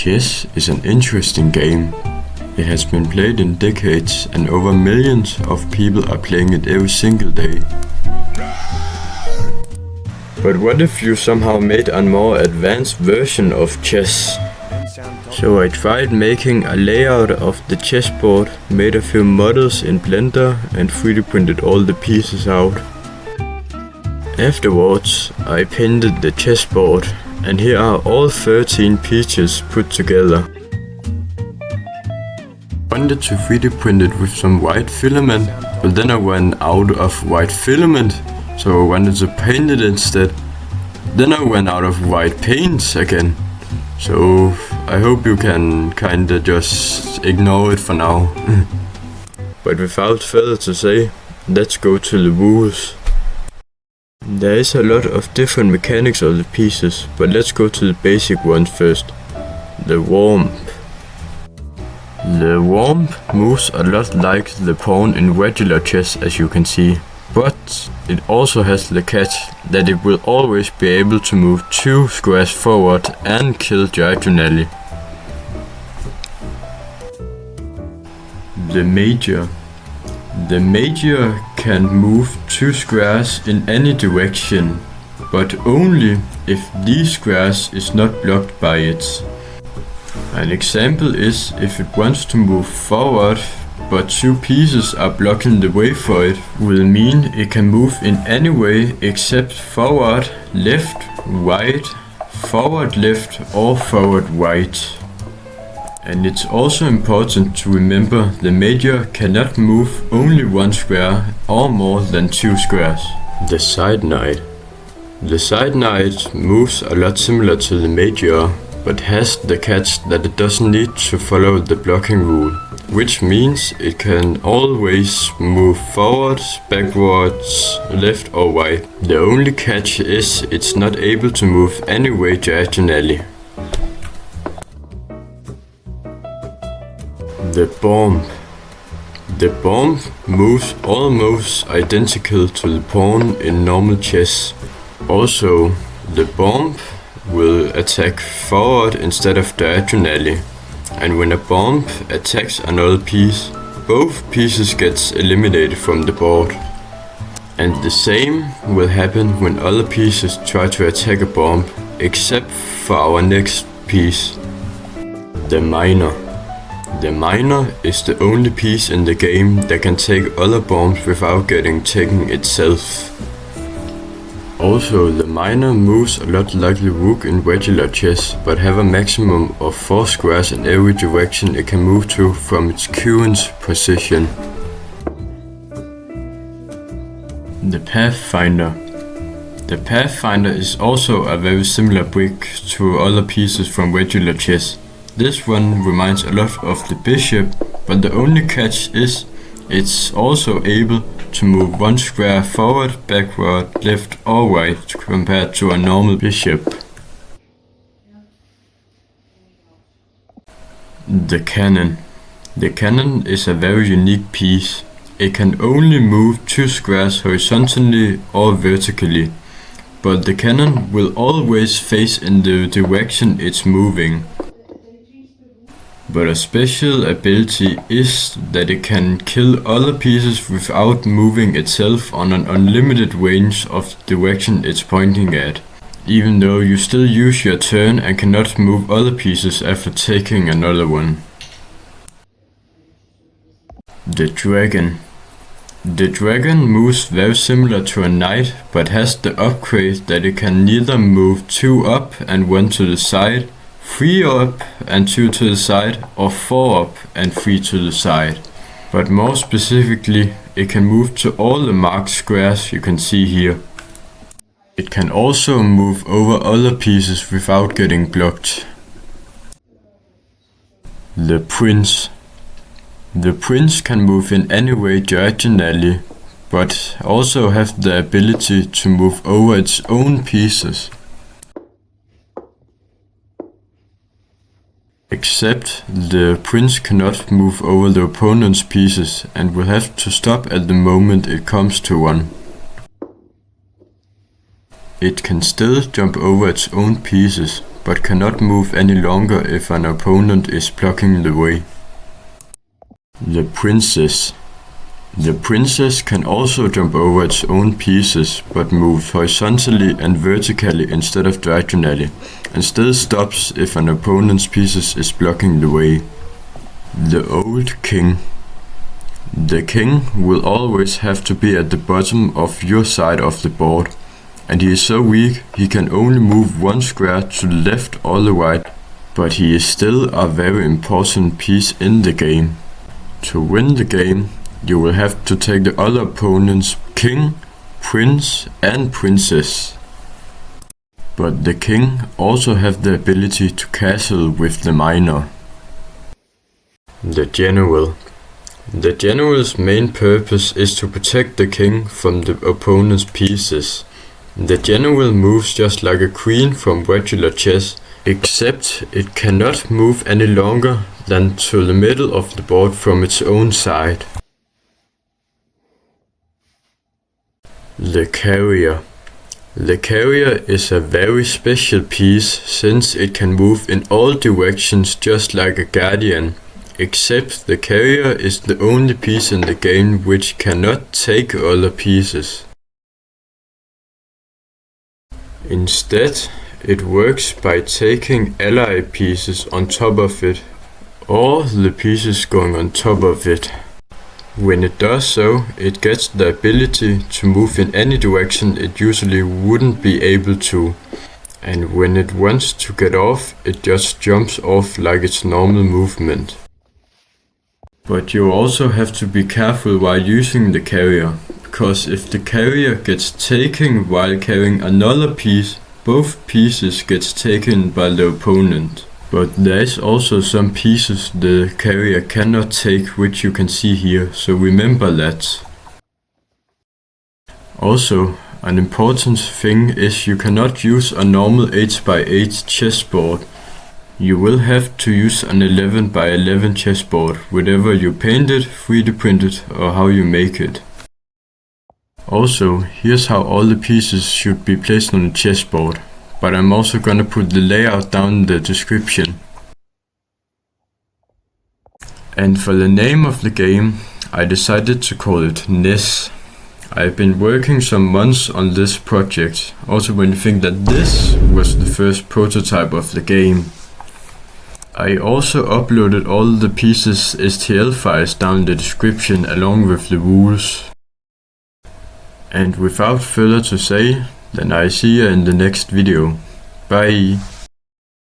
Chess is an interesting game. It has been played in decades and over millions of people are playing it every single day. But what if you somehow made a more advanced version of chess? So I tried making a layout of the chessboard, made a few models in Blender and 3D printed all the pieces out. Afterwards, I painted the chessboard, and here are all 13 pieces put together. I wanted to 3D print it with some white filament, but then I ran out of white filament, so I wanted to paint it instead. Then I ran out of white paints again, so I hope you can kinda just ignore it for now. But without further to say, let's go to the rules. There is a lot of different mechanics of the pieces, but let's go to the basic ones first. The warp. The warp moves a lot like the pawn in regular chess, as you can see, but it also has the catch that it will always be able to move 2 squares forward and kill diagonally. The major. The major can move 2 squares in any direction, but only if these squares is not blocked by it. An example is if it wants to move forward, but 2 pieces are blocking the way for it, will mean it can move in any way except forward, left, right, forward left or forward right. And it's also important to remember the major cannot move only 1 square or more than 2 squares. The side knight. The side knight moves a lot similar to the major, but has the catch that it doesn't need to follow the blocking rule, which means it can always move forwards, backwards, left or right. The only catch is it's not able to move any way diagonally. The bomb. The bomb moves almost identical to the pawn in normal chess. Also, the bomb will attack forward instead of diagonally, and when a bomb attacks another piece, both pieces gets eliminated from the board. And the same will happen when other pieces try to attack a bomb, except for our next piece. The miner. The miner is the only piece in the game that can take other bombs without getting taken itself. Also, the miner moves a lot like the rook in regular chess, but have a maximum of 4 squares in every direction it can move to from its current position. The Pathfinder. The Pathfinder is also a very similar brick to other pieces from regular chess. This one reminds a lot of the bishop, but the only catch is it's also able to move 1 square forward, backward, left or right compared to a normal bishop. The cannon. The cannon is a very unique piece. It can only move 2 squares horizontally or vertically, but the cannon will always face in the direction it's moving. But a special ability is that it can kill other pieces without moving itself on an unlimited range of the direction it's pointing at, even though you still use your turn and cannot move other pieces after taking another one. The dragon. The dragon moves very similar to a knight, but has the upgrade that it can neither move 2 up and 1 to the side, 3 up and 2 to the side, or 4 up and 3 to the side. But more specifically, it can move to all the marked squares you can see here. It can also move over other pieces without getting blocked. The prince. The prince can move in any way diagonally, but also have the ability to move over its own pieces. Except the prince cannot move over the opponent's pieces and will have to stop at the moment it comes to one. It can still jump over its own pieces, but cannot move any longer if an opponent is blocking the way. The princess. The princess can also jump over its own pieces, but moves horizontally and vertically instead of diagonally, and still stops if an opponent's pieces is blocking the way. The old king. The king will always have to be at the bottom of your side of the board, and he is so weak he can only move one square to the left or the right, but he is still a very important piece in the game. To win the game, you will have to take the other opponent's king, prince and princess. But the king also has the ability to castle with the minor. The general. The general's main purpose is to protect the king from the opponent's pieces. The general moves just like a queen from regular chess, except it cannot move any longer than to the middle of the board from its own side. The carrier. The carrier is a very special piece since it can move in all directions just like a guardian, except the carrier is the only piece in the game which cannot take other pieces. Instead, it works by taking ally pieces on top of it, or the pieces going on top of it. When it does so, it gets the ability to move in any direction it usually wouldn't be able to, and when it wants to get off, it just jumps off like its normal movement. But you also have to be careful while using the carrier, because if the carrier gets taken while carrying another piece, both pieces gets taken by the opponent. But there is also some pieces the carrier cannot take, which you can see here, so remember that. Also, an important thing is you cannot use a normal 8x8 chessboard. You will have to use an 11x11 chessboard, whatever you paint it, 3D print it, or how you make it. Also, here's how all the pieces should be placed on the chessboard, but I'm also gonna put the layout down in the description. And for the name of the game, I decided to call it Ness. I've been working some months on this project, also when you think that this was the first prototype of the game. I also uploaded all the pieces STL files down in the description along with the rules. And without further to say, then I see you in the next video. Bye!